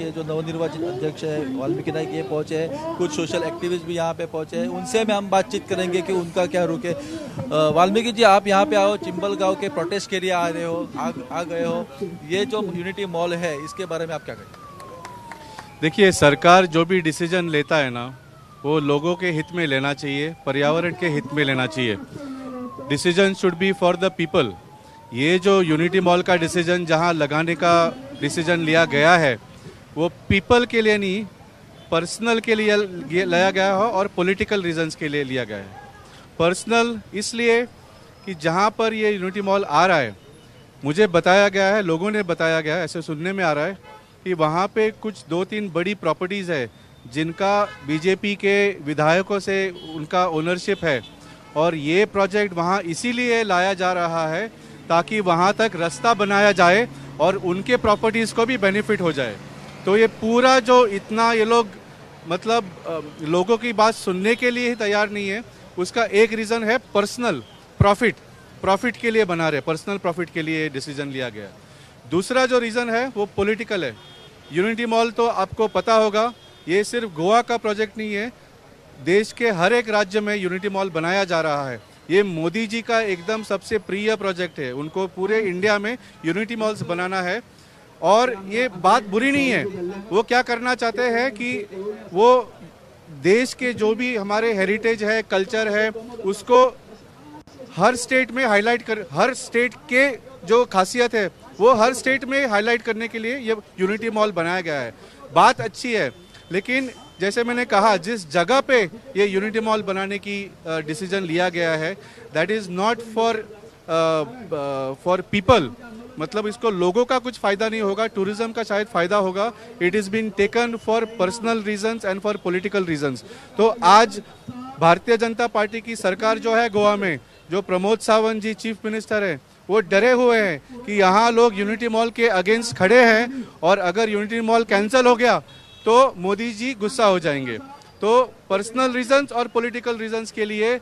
ये जो नवनिर्वाचित अध्यक्ष है वाल्मीकि नायक ये पहुंचे हैं, कुछ सोशल एक्टिविस्ट भी यहाँ पे पहुंचे हैं, उनसे में हम बातचीत करेंगे कि उनका क्या रुख है। वाल्मीकि जी, आप यहाँ पे आओ, चिंबल गांव के प्रोटेस्ट के लिए आ रहे हो, आ गए हो, ये जो यूनिटी मॉल है इसके बारे में आप क्या कहेंगे? देखिए, सरकार जो भी डिसीजन लेता है ना, वो लोगों के हित में लेना चाहिए, पर्यावरण के हित में लेना चाहिए। Decision should be for the people. ये जो यूनिटी मॉल का डिसीजन जहाँ लगाने का डिसीजन लिया गया है, वो पीपल के लिए नहीं, पर्सनल के लिए लाया गया हो और पॉलिटिकल रीजंस के लिए लिया गया है। पर्सनल इसलिए कि जहाँ पर ये यूनिटी मॉल आ रहा है, मुझे बताया गया है, लोगों ने बताया गया है, ऐसे सुनने में आ रहा है कि वहाँ पे कुछ 2-3 बड़ी प्रॉपर्टीज़ है जिनका बीजेपी के विधायकों से उनका ओनरशिप है, और ये प्रोजेक्ट वहाँ इसीलिए लाया जा रहा है ताकि वहाँ तक रास्ता बनाया जाए और उनके प्रॉपर्टीज़ को भी बेनिफिट हो जाए। तो ये पूरा जो इतना ये लोग मतलब लोगों की बात सुनने के लिए ही तैयार नहीं है, उसका एक रीज़न है पर्सनल प्रॉफिट के लिए बना रहे, पर्सनल प्रॉफिट के लिए डिसीजन लिया गया। दूसरा जो रीज़न है वो पॉलिटिकल है। यूनिटी मॉल तो आपको पता होगा, ये सिर्फ गोवा का प्रोजेक्ट नहीं है, देश के हर एक राज्य में यूनिटी मॉल बनाया जा रहा है। ये मोदी जी का एकदम सबसे प्रिय प्रोजेक्ट है, उनको पूरे इंडिया में यूनिटी मॉल्स बनाना है। और ये बात बुरी नहीं है, वो क्या करना चाहते हैं कि वो देश के जो भी हमारे हेरिटेज है, कल्चर है, उसको हर स्टेट में हाईलाइट कर, हर स्टेट के जो खासियत है वो हर स्टेट में हाईलाइट करने के लिए ये यूनिटी मॉल बनाया गया है। बात अच्छी है, लेकिन जैसे मैंने कहा, जिस जगह पे ये यूनिटी मॉल बनाने की डिसीजन लिया गया है, that is not for people. मतलब इसको लोगों का कुछ फायदा नहीं होगा, टूरिज्म का शायद फायदा होगा। It is been taken for personal reasons and for political reasons. तो आज भारतीय जनता पार्टी की सरकार जो है गोवा में, जो प्रमोद सावंत जी चीफ मिनिस्टर हैं, वो डरे हुए हैं कि यहाँ लोग यूनिटी मॉल के अगेंस्ट खड़े हैं और अगर यूनिटी मॉल कैंसिल हो गया तो मोदी जी गुस्सा हो जाएंगे। तो पर्सनल रीजंस और पॉलिटिकल रीजंस के लिए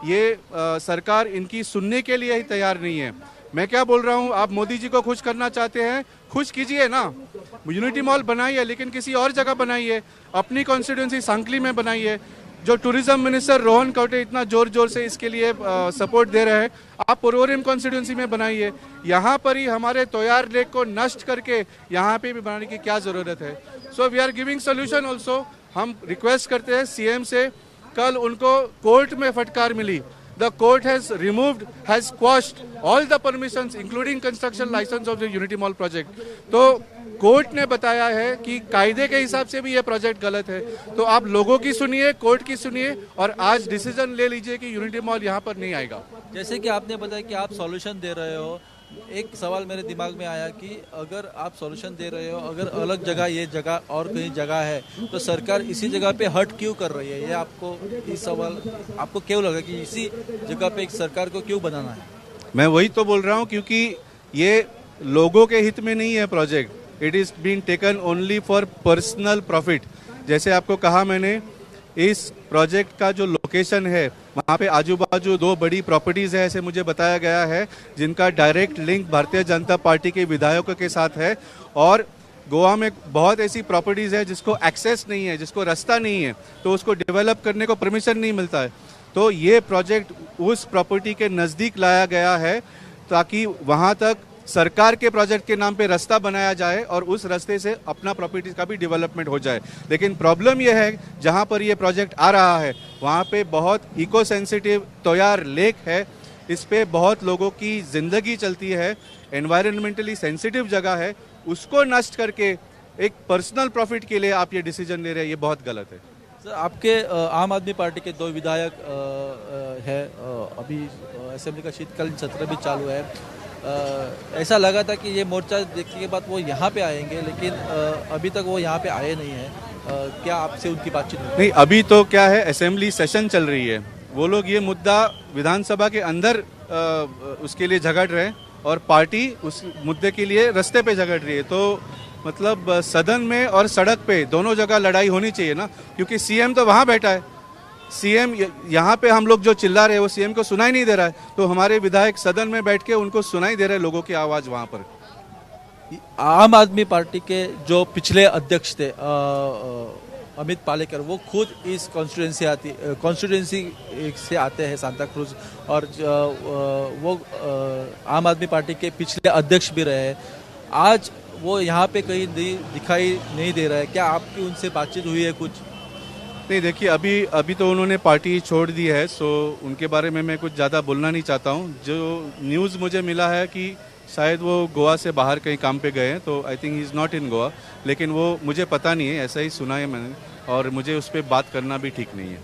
ये सरकार इनकी सुनने के लिए ही तैयार नहीं है। मैं क्या बोल रहा हूँ, आप मोदी जी को खुश करना चाहते हैं, खुश कीजिए ना, यूनिटी मॉल बनाइए, लेकिन किसी और जगह बनाइए, अपनी कॉन्स्टिट्यूंसी सांकली में बनाइए। जो टूरिज्म मिनिस्टर रोहन खौटे इतना जोर से इसके लिए सपोर्ट दे रहे हैं, आप पोरवोरिम कॉन्स्टिट्यूंसी में बनाइए। यहाँ पर ही हमारे तोयार लेक को नष्ट करके यहाँ पे भी बनाने की क्या ज़रूरत है? So we are giving solution also. हम रिक्वेस्ट करते हैं सीएम से, कल उनको कोर्ट में फटकार मिली, the court has quashed all the permissions including construction license of the Unity Mall project। तो कोर्ट ने बताया है कि कायदे के हिसाब से भी ये प्रोजेक्ट गलत है। तो आप लोगों की सुनिए, कोर्ट की सुनिए और आज डिसीजन ले लीजिए कि यूनिटी मॉल यहाँ पर नहीं आएगा। जैसे कि आपने बताया कि आप सॉल्यूशन दे रहे हो, एक सवाल मेरे दिमाग में आया कि अगर आप सॉल्यूशन दे रहे हो, अगर अलग जगह ये जगह और कहीं जगह है, तो सरकार इसी जगह पे हट क्यों कर रही है? ये आपको इस सवाल आपको क्यों लगा कि इसी जगह पे एक सरकार को क्यों बनाना है? मैं वही तो बोल रहा हूँ, क्योंकि ये लोगों के हित में नहीं है project. It is been taken only for personal profit. जैसे आपको कहा मैंने, इस प्रोजेक्ट का जो लोकेशन है वहाँ पे आजू बाजू 2 बड़ी प्रॉपर्टीज़ है, ऐसे मुझे बताया गया है, जिनका direct link Bharatiya Janata party के विधायकों के साथ है। और गोवा में बहुत ऐसी प्रॉपर्टीज़ है जिसको एक्सेस नहीं है, जिसको रास्ता नहीं है, तो उसको डेवलप करने को परमिशन नहीं मिलता है। तो ये प्रोजेक्ट उस प्रॉपर्टी के नज़दीक लाया गया है ताकि वहाँ तक सरकार के प्रोजेक्ट के नाम पे रास्ता बनाया जाए और उस रास्ते से अपना प्रॉपर्टीज का भी डेवलपमेंट हो जाए। लेकिन प्रॉब्लम यह है, जहाँ पर ये प्रोजेक्ट आ रहा है वहाँ पे बहुत इको सेंसिटिव तोयार लेक है, इस पे बहुत लोगों की ज़िंदगी चलती है, एनवायरमेंटली सेंसिटिव जगह है, उसको नष्ट करके एक पर्सनल प्रॉफिट के लिए आप ये डिसीजन ले रहे हैं, ये बहुत गलत है। सर, आपके आम आदमी पार्टी के 2 विधायक है, अभी असेंबली का शीतकालीन सत्र भी चालू है। ऐसा लगा था कि ये मोर्चा देखने के बाद वो यहाँ पे आएंगे, लेकिन अभी तक वो यहाँ पे आए नहीं हैं। क्या आपसे उनकी बातचीत हुई? नहीं, अभी तो क्या है, असेंबली सेशन चल रही है, वो लोग ये मुद्दा विधानसभा के अंदर उसके लिए झगड़ रहे हैं और पार्टी उस मुद्दे के लिए रास्ते पे झगड़ रही है। तो मतलब सदन में और सड़क पे दोनों जगह लड़ाई होनी चाहिए ना, क्योंकि सीएम तो वहाँ बैठा है, सीएम यहाँ पे हम लोग जो चिल्ला रहे हैं वो सीएम को सुनाई नहीं दे रहा है, तो हमारे विधायक सदन में बैठ के उनको सुनाई दे रहे हैं लोगों की आवाज़ वहाँ पर। आम आदमी पार्टी के जो पिछले अध्यक्ष थे अमित पालेकर, वो खुद इस कॉन्स्टिट्यूंसी से आते हैं सांता क्रूज, और वो आम आदमी पार्टी के पिछले अध्यक्ष भी रहे हैं। आज वो यहाँ पे कहीं दिखाई नहीं दे रहा है। क्या आपकी उनसे बातचीत हुई है कुछ? नहीं, देखिए अभी तो उन्होंने पार्टी छोड़ दी है, सो उनके बारे में मैं कुछ ज़्यादा बोलना नहीं चाहता हूँ। जो न्यूज़ मुझे मिला है कि शायद वो गोवा से बाहर कहीं काम पे गए हैं, तो I think he is not in Goa, लेकिन वो मुझे पता नहीं है, ऐसा ही सुना है मैंने, और मुझे उस पर बात करना भी ठीक नहीं है।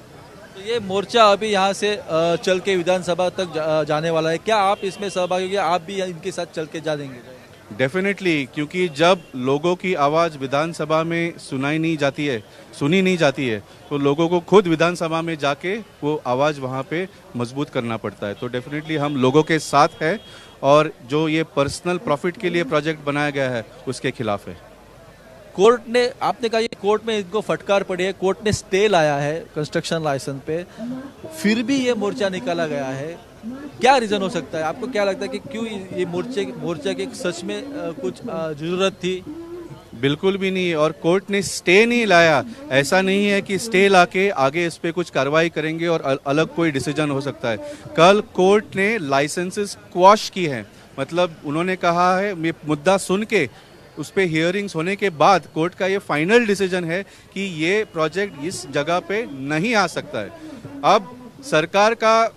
तो ये मोर्चा अभी यहाँ से चल के विधानसभा तक जाने वाला है। क्या आप इसमें सहभागी होंगे? आप भी इनके साथ चल के जा देंगे? डेफिनेटली, क्योंकि जब लोगों की आवाज़ विधानसभा में सुनी नहीं जाती है, तो लोगों को खुद विधानसभा में जाके वो आवाज़ वहाँ पे मजबूत करना पड़ता है। तो डेफिनेटली हम लोगों के साथ है, और जो ये पर्सनल प्रॉफिट के लिए प्रोजेक्ट बनाया गया है उसके खिलाफ है। कोर्ट ने, आपने कहा ये कोर्ट में इनको फटकार पड़ी है, कोर्ट ने स्टे लाया है कंस्ट्रक्शन लाइसेंस पे, फिर भी ये मोर्चा निकाला गया है। क्या रीजन हो सकता है? आपको क्या लगता है कि क्यों ये मोर्चा की सच में कुछ जरूरत थी? बिल्कुल भी नहीं, और कोर्ट ने स्टे नहीं लाया। ऐसा नहीं है कि स्टे लाके आगे इस पे कुछ कार्रवाई करेंगे और अलग कोई डिसीजन हो सकता है। कल कोर्ट ने लाइसेंसेस क्वॉश की है, मतलब उन्होंने कहा है, ये मुद्दा सुन के उस पे हियरिंग्स होने के बाद कोर्ट का ये फाइनल डिसीजन है कि ये प्रोजेक्ट इस जगह पे नहीं आ सकता है। अब सरकार का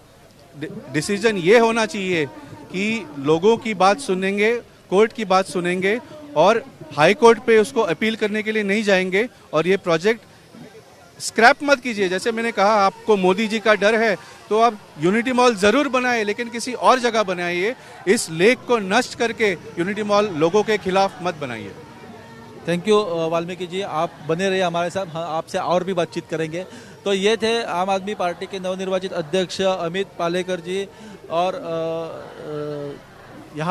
डिसीजन ये होना चाहिए कि लोगों की बात सुनेंगे, कोर्ट की बात सुनेंगे, और हाई कोर्ट पे उसको अपील करने के लिए नहीं जाएंगे, और ये प्रोजेक्ट स्क्रैप मत कीजिए। जैसे मैंने कहा, आपको मोदी जी का डर है तो आप यूनिटी मॉल जरूर बनाए, लेकिन किसी और जगह बनाइए। इस लेक को नष्ट करके यूनिटी मॉल लोगों के खिलाफ मत बनाइए। थैंक यू वाल्मीकि जी, आप बने रहिए हमारे साथ, हाँ, आपसे और भी बातचीत करेंगे। तो ये थे आम आदमी पार्टी के नवनिर्वाचित अध्यक्ष अमित पालेकर जी, और यहाँ